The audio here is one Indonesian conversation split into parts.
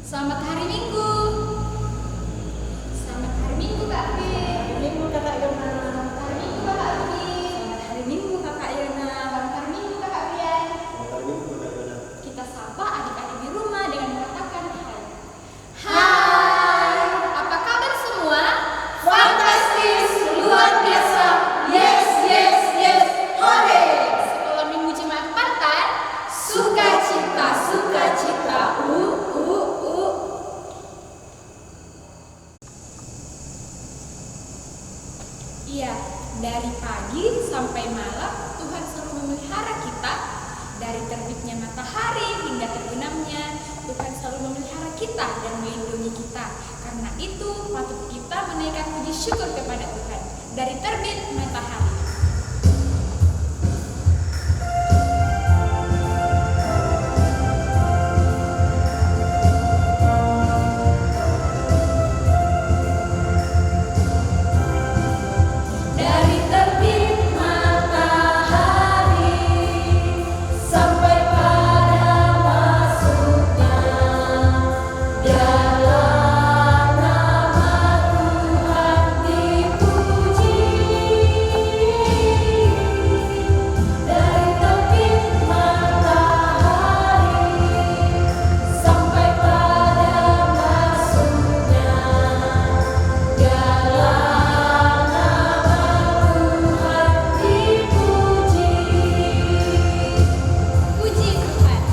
Selamat hari Minggu. Selamat hari Minggu Kak Pi. Hari Minggu Kakak Yona. Selamat hari Minggu Kakak Ruby. Selamat hari Minggu Kakak Yona. Selamat hari Minggu Kakak Brian. Selamat hari Minggu Kakak Yona. Kita sapa adik-adik di rumah dengan mengatakan hai. Hai. Apa kabar semua? Fantastis, luar biasa. Yes, yes, yes. Hore. Sekolah Minggu Jemaat Pantan. Sukacita, sukacita. Iya, dari pagi sampai malam Tuhan selalu memelihara kita. Dari terbitnya matahari hingga terbenamnya, Tuhan selalu memelihara kita dan melindungi kita. Karena itu patut kita menaikkan puji syukur kepada Tuhan. Dari terbit matahari. Dari terbit matahari sampai pada masuknya, biarlah nama Tuhan dipuji. Dari terbit matahari sampai pada masuknya, biarlah Puji Tuhan.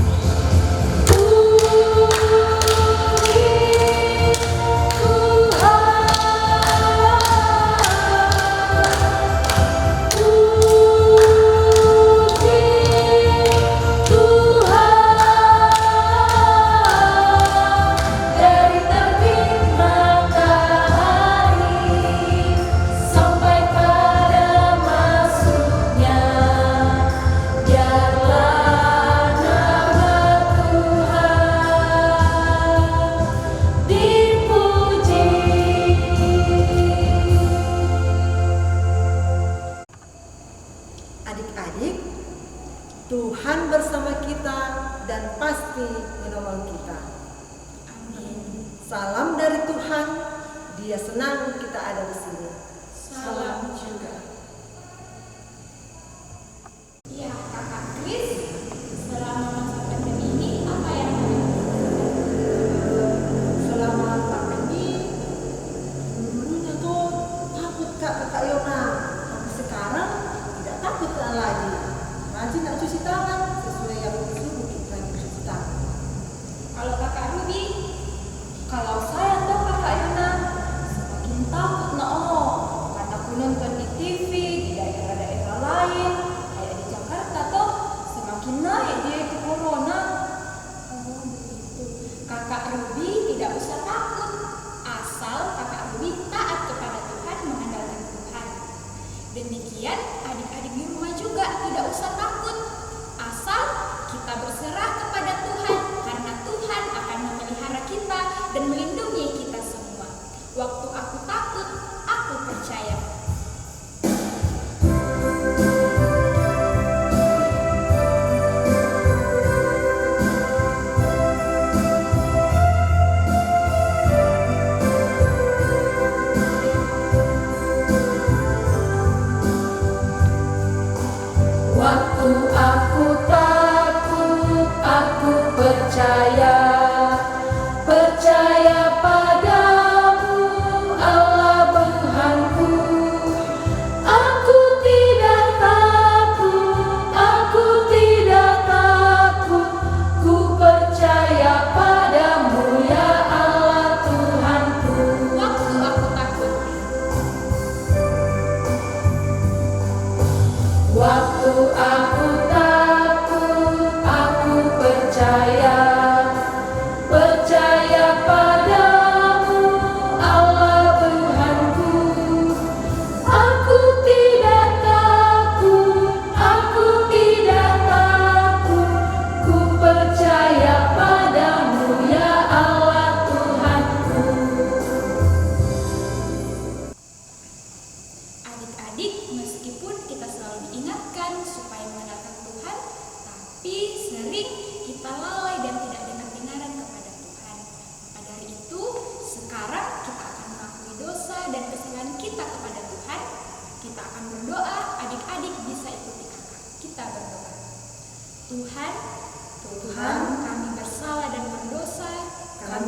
Dari terbit matahari sampai pada masuknya, biarlah nama Tuhan dipuji. Adik-adik, Tuhan bersama kita dan pasti menolong kita. Amin. Salam dari Tuhan, Dia senang kita ada di sini. Salam juga. Iya, Kakak Kris, selama masa pandemi ini apa yang Selama pandemi, dulunya tuh takut Kakak Yona. Tapi sekarang tidak takut lagi. Rajin nak cuci tangan sesuai yang disuruh kita cuci tangan. Kalau Kakak Ruby, Kalau saya tuh Kakak Yona semakin takut karena aku nonton di TV di daerah-daerah lain kayak di Jakarta tuh semakin naik dia itu corona. oh begitu. Kakak Ruby tidak usah takut, asal Kakak Ruby taat kepada Tuhan, mengandalkan Tuhan. Demikian adik-adik di rumah juga tidak usah takut, asal kita berserah kepada Tuhan, karena Tuhan akan memelihara kita dan melindungi kita semua. Waktu aku takut, aku percaya.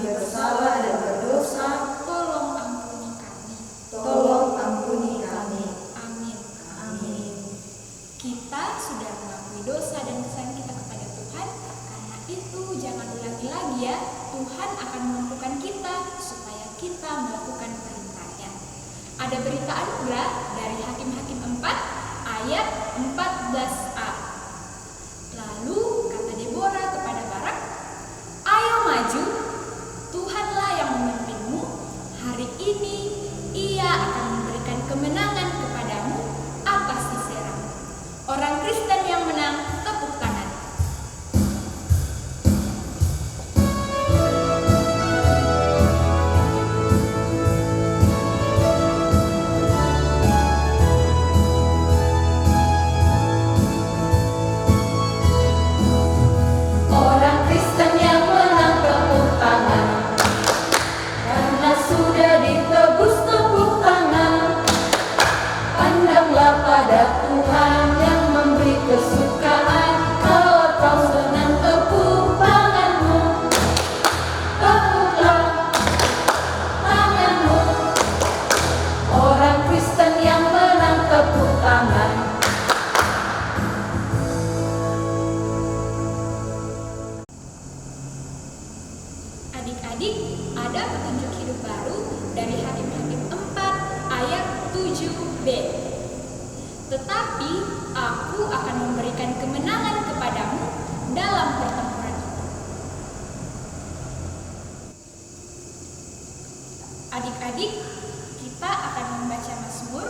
bersalah dan berdosa, tolong ampuni kami. tolong ampuni kami. Amin. Amin. Kita sudah mengakui dosa dan kesalahan kita kepada Tuhan. Karena itu jangan ulangi lagi ya. Tuhan akan memampukan kita supaya kita melakukan perintahnya. Ada berita anugerah dari Hakim-Hakim 4 ayat 14a. Lalu kata Deborah kepada Barak, "Ayo maju, Tuhanlah yang memimpinmu. Hari ini Ia akan memberikan kemenangan kepadamu atas Sisera." Orang Kristen yang menang tepuk tangan. Orang Kristen yang menang tepuk tangan, karena sudah ditebus tepuk tangan. Pandanglah pada Tuhan yang memberi kesukaan. Kalau kau senang tepuk tanganmu, tepuklah tanganmu. Orang Kristen yang menang tepuk tangan. Adik-adik, ada petunjuk hidup baru dari Hakim-Hakim 4 ayat 7b. Tetapi aku akan memberikan kemenangan kepadamu dalam pertempuran itu. Adik-adik, kita akan membaca Mazmur.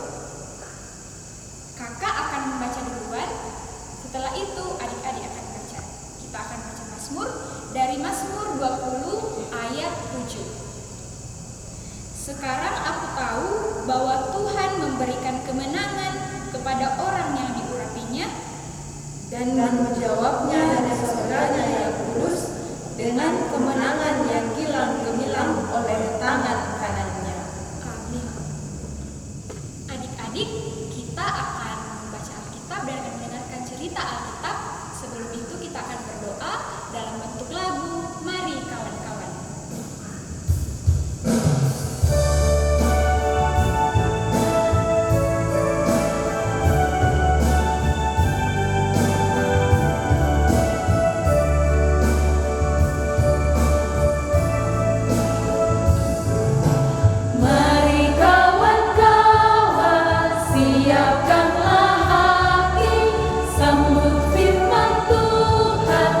Kakak akan membaca duluan. Setelah itu adik-adik akan baca. Kita akan baca Mazmur dari Mazmur 20 ayat 7. Sekarang aku tahu bahwa Tuhan memberikan kemenangan kepada orang yang diurapinya Dan menjawabnya dari saudaranya yang kudus dengan kemenangan yang gilang gemilang oleh tangan kanannya. Amin. Adik-adik, kita akan membaca Alkitab dan akan mendengarkan cerita Alkitab. Sebelum itu kita akan berdoa dalam bentuk lagu. Mari kawan-kawan. Mari kawan-kawan, siapkanlah hati, sambut firman Tuhan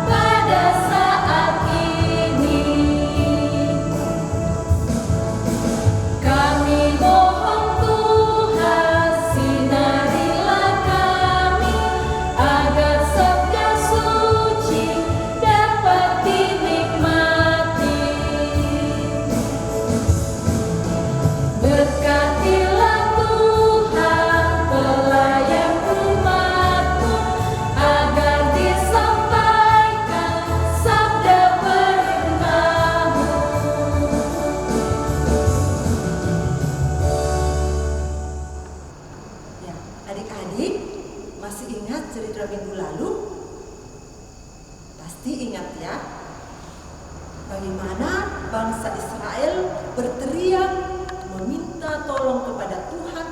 pada saat ini. Kami mohon Tuhan, sinarilah kami, agar sabda suci dapat dinikmati. Berkatilah Tuhan pelayan umat-Mu, agar disampaikan sabda firman-Mu. Ya, adik-adik masih ingat cerita minggu lalu? Pasti ingat ya. Bagaimana bangsa Israel berteriak meminta tolong kepada Tuhan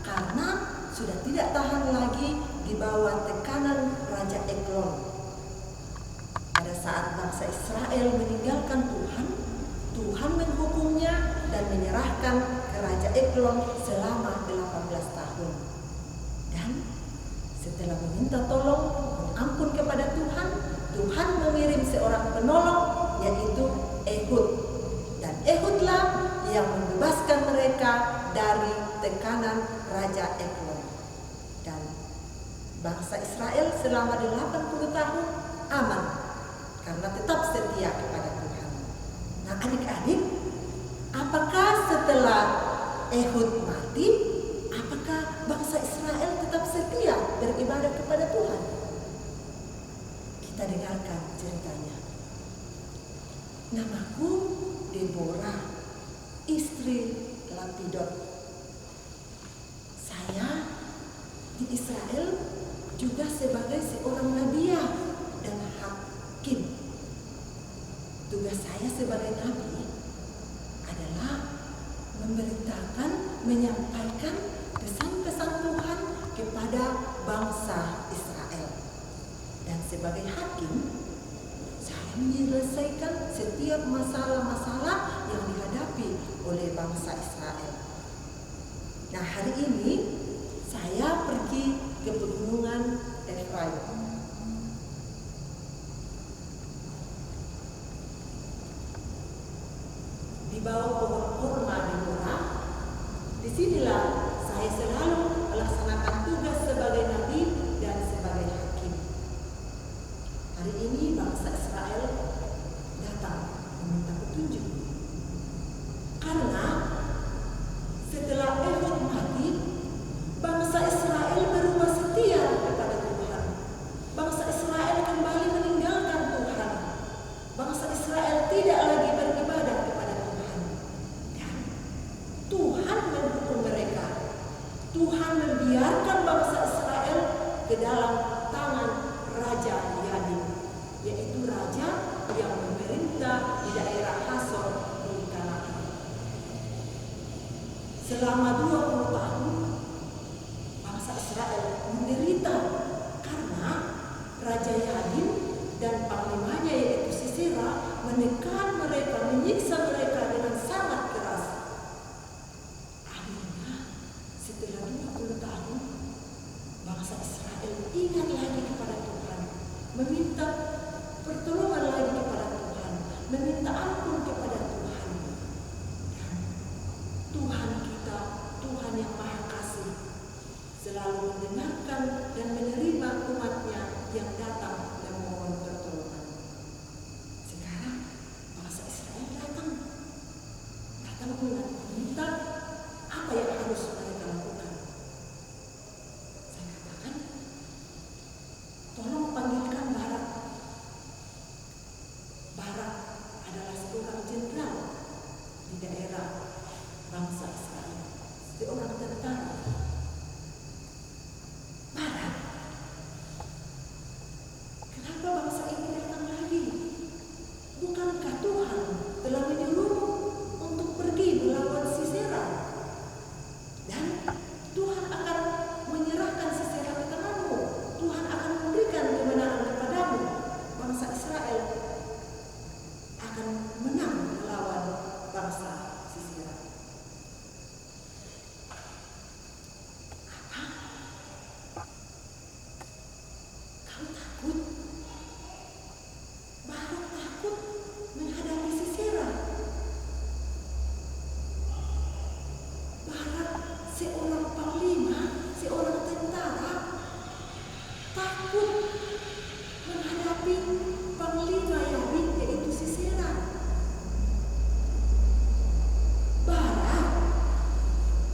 karena sudah tidak tahan lagi di bawah tekanan Raja Eglon. Pada saat bangsa Israel meninggalkan Tuhan, Tuhan menghukumnya dan menyerahkan ke Raja Eglon selama 18 tahun. Dan setelah meminta tolong, ampun kepada Tuhan, Tuhan mengirim seorang penolong, yaitu Ehud. Dan Ehudlah yang membebaskan mereka dari tekanan Raja Eglon. Dan bangsa Israel selama 80 tahun aman karena tetap setia kepada Tuhan. Nah, adik-adik, apakah setelah Ehud mati, apakah bangsa Israel tetap setia beribadah kepada Tuhan? Kita dengarkan ceritanya. Namaku Deborah, istri Lapidot. Saya di Israel juga sebagai seorang nabiah dan hakim. Tugas saya saya sebagai nabi adalah memberitakan, menyampaikan pesan-pesan Tuhan kepada bangsa Israel. Dan sebagai hakim, saya menyelesaikan setiap masalah-masalah yang dihadapi oleh bangsa Israel. Nah, hari ini saya pergi ke pegunungan Efraim. Di bawah pohon kurma di Mora, disinilah saya selalu melaksanakan tugas sebagai nabi dan sebagai hakim. Hari ini bangsa Israel datang meminta petunjuk. Karena setelah Ehud mati, bangsa Israel berubah setia kepada Tuhan. Bangsa Israel kembali meninggalkan Tuhan. Bangsa Israel tidak lagi beribadah kepada Tuhan. Dan Tuhan mendukung mereka. Tuhan membiarkan bangsa Israel ke dalam tangan Raja Yadim, yaitu raja yang memerintah di daerah Hasor di Kanaan. Selama 20 tahun bangsa Israel menderita karena Raja Yadim dan panglimanya yaitu Sisera menekan mereka, menyiksa mereka dengan sangat keras. Akhirnya setelah 20 tahun bangsa Israel ingat lagi kepada Tuhan, meminta pertolongan lagi kepada Tuhan, meminta ampun kepada Tuhan. Dan Tuhan kita, Tuhan yang Maha Kasih, selalu mendengarkan dan menerima umatnya yang datang dan memohon pertolongan. Sekarang bangsa Israel datang meminta apa yang harus mereka lakukan. Saya katakan, tolong panggilkan Barak. Barak adalah seorang jenderal di daerah bangsa Israel, seorang tentara. Barak, kenapa bangsa ini datang lagi? Bukankah Tuhan telah menyuruhmu untuk pergi melawan Sisera? Dan Tuhan akan menyerahkan Sisera ke tanganmu. Tuhan akan memberikan kemenangan kepadamu. Bangsa Israel akan menang melawan bangsa Sisera. Apa? Kau takut? Barak takut menghadapi Sisera. Barak seorang panglima, seorang tentara, takut menghadapi panglima Yadim yaitu Sisera. Barak,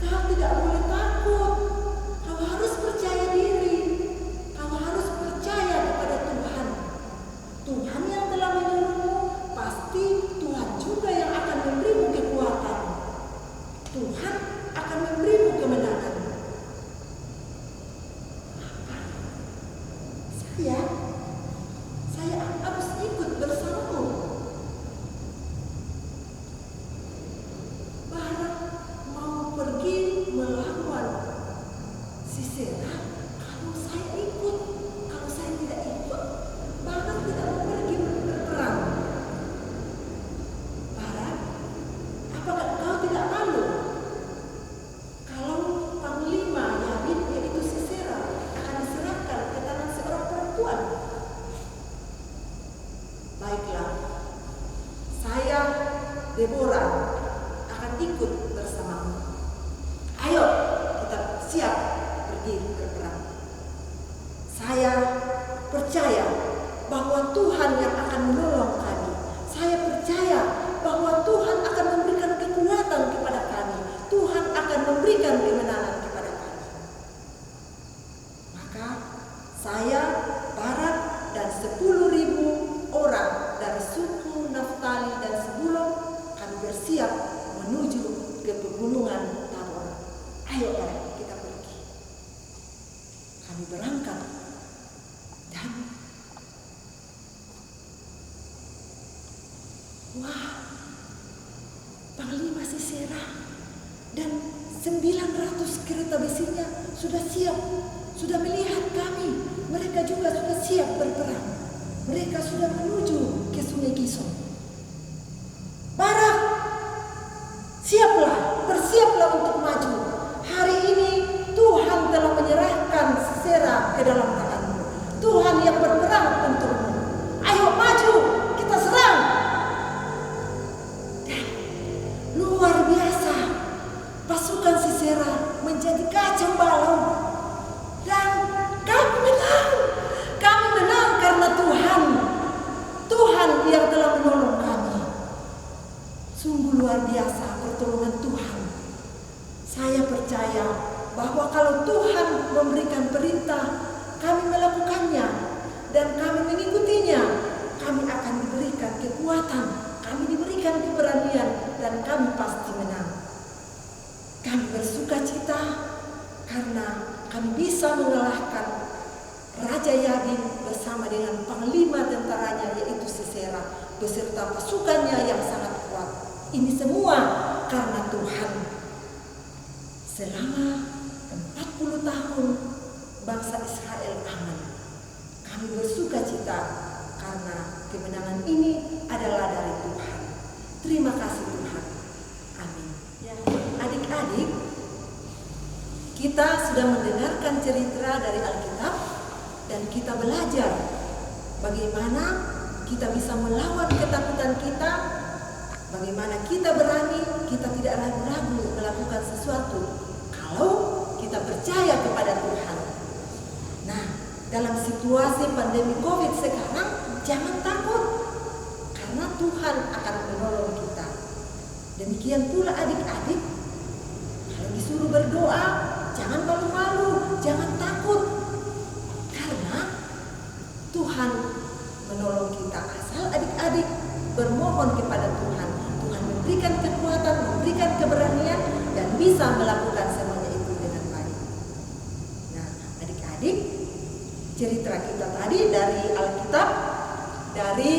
kau tidak boleh takut. Kau harus percaya diri. Kau harus percaya kepada Tuhan. Tuhan yang telah menyuruhmu, pasti Tuhan juga yang akan memberimu kekuatan. Tuhan akan memberimu kemenangan. Saya harus ikut bersamamu. Barak mau pergi melawan Sisera. Kalau saya ikut, kalau saya tidak ikut, Barak tidak mau pergi berperang. Barak, apakah kau tidak malu kalau panglima Yadim yaitu Sisera akan diserahkan ke tangan seorang perempuan? Baiklah, saya Deborah akan ikut bersamamu. Ayo, kita siap pergi berperang. Saya percaya bahwa Tuhan yang akan menolong kami. Saya percaya bahwa Tuhan akan memberikan kekuatan kepada kami. Tuhan akan memberikan kemenangan kepada kami. Maka saya, Barak, dan 10.000 orang dari suku Naftali dan Sebulon kami bersiap menuju ke pegunungan Tabor. Ayo Barak, kita pergi. Kami berangkat dan Wah, Panglima Sisera dan 900 kereta besinya sudah siap, sudah melihat kami. Mereka juga sudah siap berperang. Mereka sudah menuju ke Sungai Gison. Barak, siaplah, bersiaplah untuk maju. Hari ini Tuhan telah menyerahkan Sisera ke dalam tanganmu. Tuhan yang berperang untukmu. Ayo maju, kita serang. Dan luar biasa, pasukan Sisera menjadi kacau balau. Dan kami menang. Kami menang karena Tuhan yang telah menolong kami. Sungguh luar biasa pertolongan Tuhan. Saya percaya bahwa kalau Tuhan memberikan perintah, kami melakukannya dan kami mengikutinya, kami akan diberikan kekuatan, kami diberikan keberanian, dan kami pasti menang. Kami bersuka cita karena kami bisa mengalahkan Raja Yabin bersama dengan panglima tentaranya, yaitu Sisera, beserta pasukannya yang sangat kuat. Ini semua karena Tuhan. Selama 40 tahun bangsa Israel aman. Kami bersuka cita karena kemenangan ini adalah dari Tuhan. Terima kasih Tuhan. Amin. Ya, adik-adik, kita sudah mendengarkan cerita dari Alkitab dan kita belajar bagaimana kita bisa melawan ketakutan kita, bagaimana kita berani, kita tidak ragu-ragu melakukan sesuatu kalau kita percaya kepada Tuhan. Nah, dalam situasi pandemi COVID sekarang, jangan takut karena Tuhan akan menolong kita. Demikian pula adik-adik, kalau disuruh berdoa, jangan malu-malu, jangan takut karena Tuhan menolong kita. Asal adik-adik bermohon kepada Tuhan, Tuhan memberikan kekuatan, memberikan keberanian, dan bisa melakukan semuanya itu dengan baik. Nah, adik-adik, cerita kita tadi dari Alkitab, dari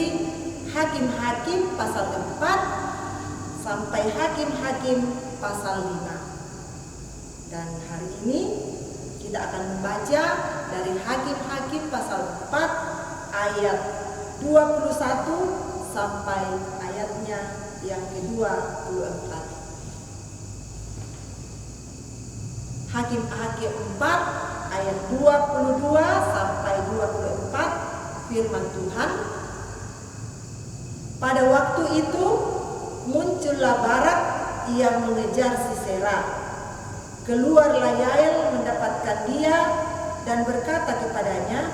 Hakim-Hakim pasal 4 sampai Hakim-Hakim pasal 5. Dan hari ini kita akan membaca dari Hakim-Hakim pasal 4 ayat 21 sampai ayatnya yang ke-24. Hakim-Hakim 4 ayat 22 sampai 24, firman Tuhan. Pada waktu itu muncullah Barak yang mengejar Sisera. Keluarlah Yael mendapatkan dia dan berkata kepadanya,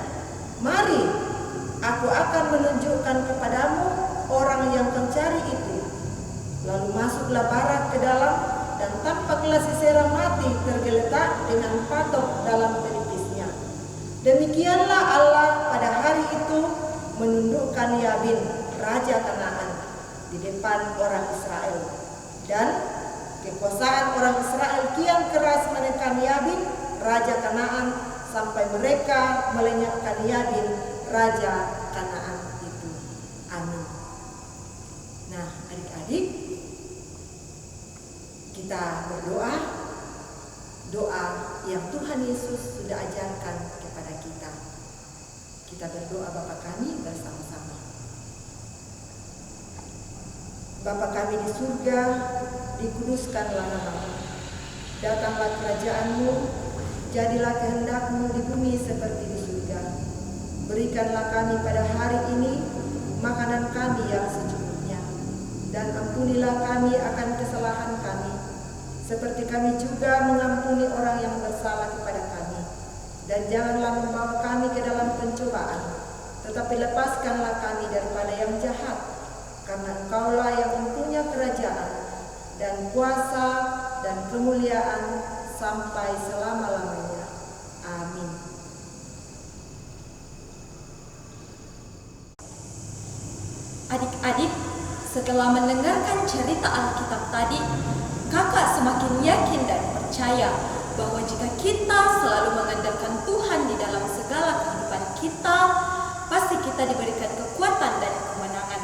"Mari, aku akan menunjukkan kepadamu orang yang kau cari itu." Lalu masuklah Barak ke dalam, dan tampaklah Sisera mati tergeletak dengan patok dalam pelipisnya. Demikianlah Allah pada hari itu menundukkan Yabin, raja Kanaan, di depan orang Israel. Dan kekuasaan orang Israel kian keras menekan Yabin, raja Kanaan, sampai mereka melenyapkan Yabin, raja Kanaan itu. Amin. Nah, adik-adik, kita berdoa, doa yang Tuhan Yesus sudah ajarkan kepada kita. Kita berdoa Bapa kami bersama-sama. Bapa kami di surga, dikuduskanlah nama-Mu. Datanglah kerajaan-Mu, jadilah kehendak-Mu di bumi seperti di surga. Berikanlah kami pada hari ini makanan kami yang secukupnya, dan ampunilah kami akan kesalahan kami, seperti kami juga mengampuni orang yang bersalah kepada kami. Dan janganlah membawa kami ke dalam pencobaan, tetapi lepaskanlah kami daripada yang jahat, karena Engkaulah yang mempunyai kerajaan dan kuasa dan kemuliaan sampai selama-lamanya. Amin. Adik-adik, setelah mendengarkan cerita Alkitab tadi, kakak semakin yakin dan percaya bahwa jika kita selalu mengandalkan Tuhan di dalam segala kehidupan kita, pasti kita diberikan kekuatan dan kemenangan.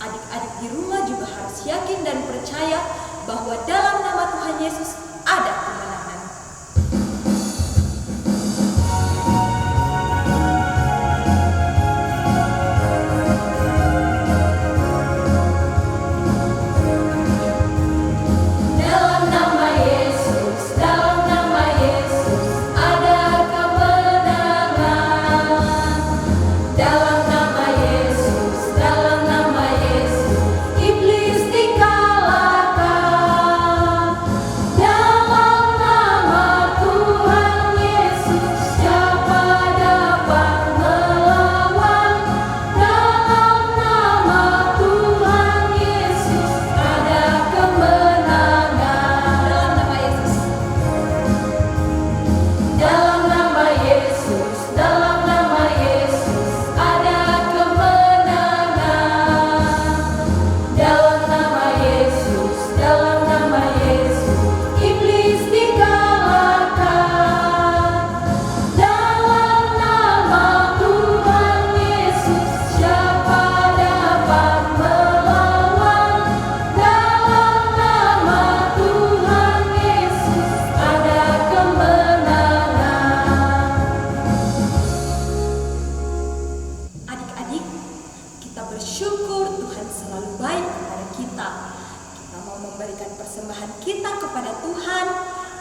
Adik-adik di rumah bahwa dalam nama Tuhan Yesus ada kemenangan.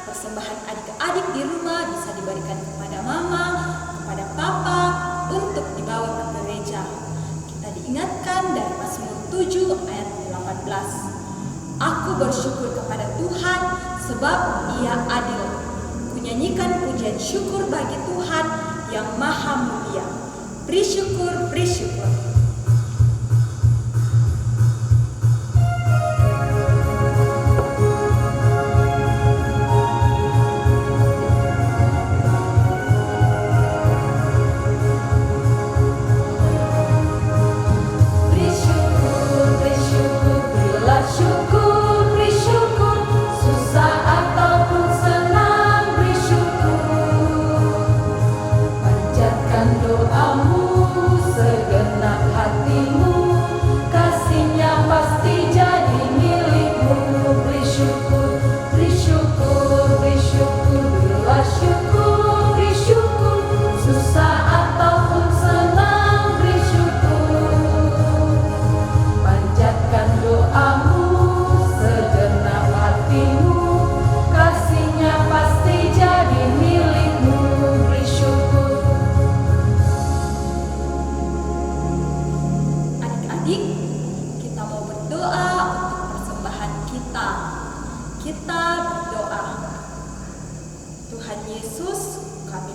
Persembahan adik-adik di rumah bisa diberikan kepada mama, kepada papa untuk dibawa ke gereja. Kita diingatkan dari Mazmur 7 ayat 18. Aku bersyukur kepada Tuhan sebab Ia adil. Kunyanyikan pujian syukur bagi Tuhan yang maha mulia. Beri syukur, beri syukur.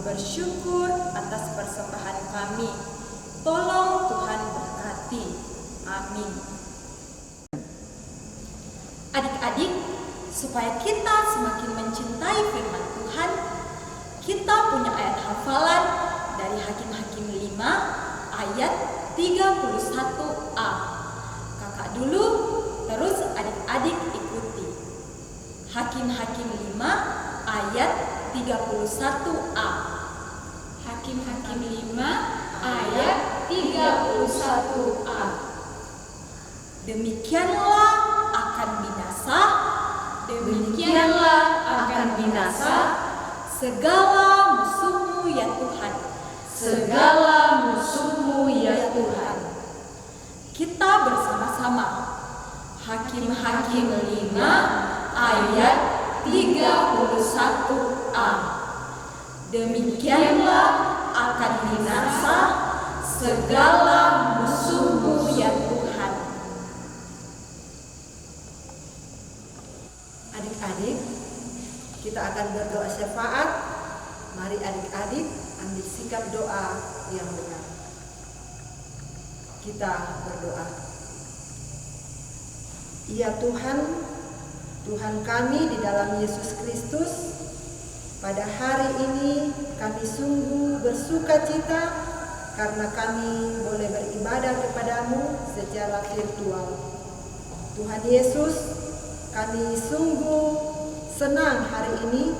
Bersyukur atas persembahan kami. Tolong Tuhan berkati. Amin. Adik-adik, supaya kita semakin mencintai firman Tuhan, kita punya ayat hafalan dari Hakim-Hakim 5 ayat 31a. Kakak dulu, terus adik-adik ikuti. Hakim-Hakim 5 ayat 31a. Hakim-Hakim 5 ayat 31a. Demikianlah akan binasa segala musuhmu ya Tuhan. Kita bersama-sama. Hakim-Hakim 5 ayat 31a. Demikianlah akan binasa segala musuhmu ya Tuhan. Adik-adik, kita akan berdoa syafaat. Mari adik-adik ambil sikap doa yang benar. Kita berdoa. Ya Tuhan, Tuhan kami di dalam Yesus Kristus, pada hari ini kami sungguh bersuka cita karena kami boleh beribadah kepadamu secara virtual. Tuhan Yesus, kami sungguh senang hari ini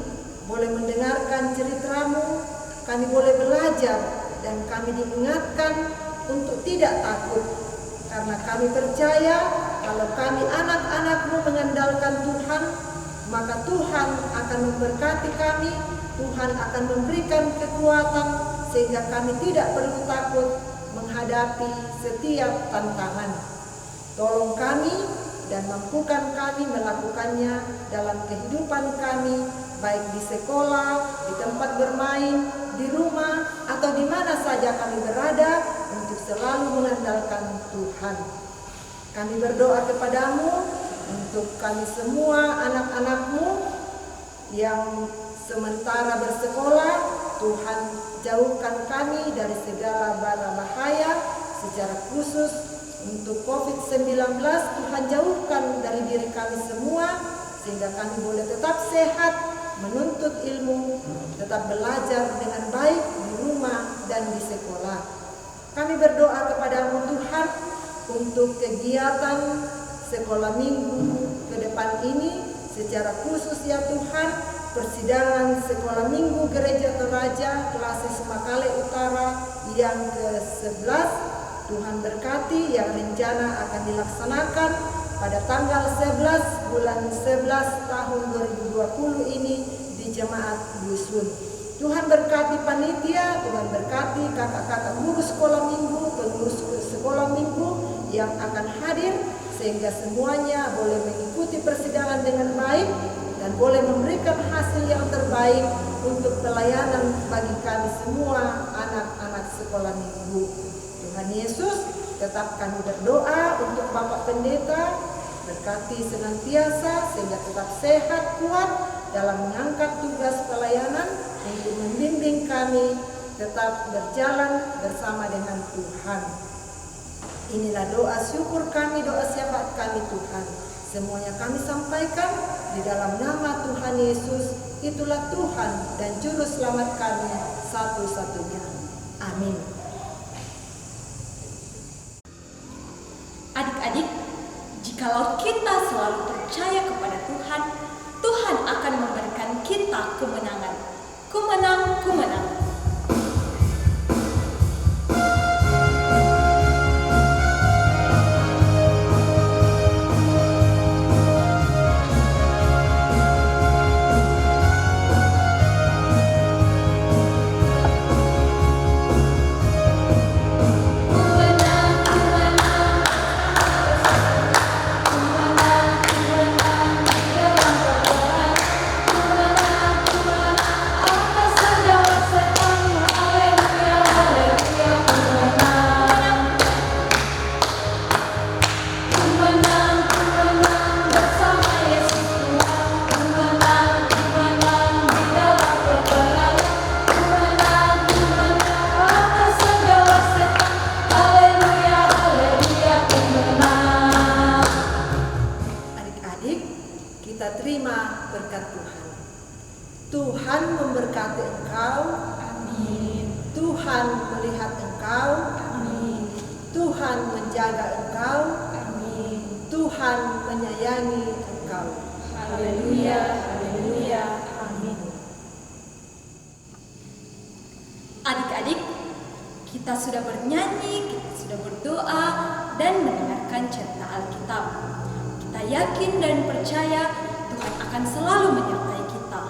boleh mendengarkan ceritamu, kami boleh belajar dan kami diingatkan untuk tidak takut. Karena kami percaya kalau kami anak-anak-Mu mengandalkan Tuhan, Tuhan, maka Tuhan akan memberkati kami, Tuhan akan memberikan kekuatan sehingga kami tidak perlu takut menghadapi setiap tantangan. Tolong kami dan mampukan kami melakukannya dalam kehidupan kami, baik di sekolah, di tempat bermain, di rumah, atau di mana saja kami berada, untuk selalu mengandalkan Tuhan. Kami berdoa kepadamu untuk kami semua anak-anakmu yang sementara bersekolah. Tuhan, jauhkan kami dari segala bala bahaya, secara khusus untuk COVID-19. Tuhan, jauhkan dari diri kami semua sehingga kami boleh tetap sehat, menuntut ilmu, tetap belajar dengan baik di rumah dan di sekolah. Kami berdoa kepadamu Tuhan untuk kegiatan sekolah minggu ke depan ini, secara khusus ya Tuhan, persidangan sekolah minggu Gereja Toraja Klasis Makale Utara yang ke-11. Tuhan berkati yang rencana akan dilaksanakan pada tanggal 11 bulan 11 tahun 2020 ini di Jemaat Dusun. Tuhan berkati panitia, Tuhan berkati kakak-kakak guru sekolah minggu, pengurus sekolah minggu yang akan hadir, sehingga semuanya boleh mengikuti persidangan dengan baik dan boleh memberikan hasil yang terbaik untuk pelayanan bagi kami semua anak-anak sekolah minggu. Tuhan Yesus, tetap kami berdoa untuk Bapak Pendeta, berkati senantiasa sehingga tetap sehat, kuat dalam mengangkat tugas pelayanan untuk membimbing kami tetap berjalan bersama dengan Tuhan. Inilah doa syukur kami, doa syafaat kami Tuhan. Semuanya kami sampaikan di dalam nama Tuhan Yesus. Itulah Tuhan dan Juru Selamat kami satu-satunya. Amin. Adik-adik, jikalau kita selalu percaya kepada Tuhan, Tuhan akan memberikan kita kemenangan. Kumenang, kumenang. Tuhan memberkati engkau. Amin. Tuhan melihat engkau. Amin. Tuhan menjaga engkau. Amin. Tuhan menyayangi engkau. Haleluya, haleluya, amin. Adik-adik, kita sudah bernyanyi, kita sudah berdoa, dan mendengarkan cerita Alkitab. Kita yakin dan percaya Tuhan akan selalu menyertai kita.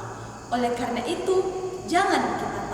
Oleh karena itu, jangan kita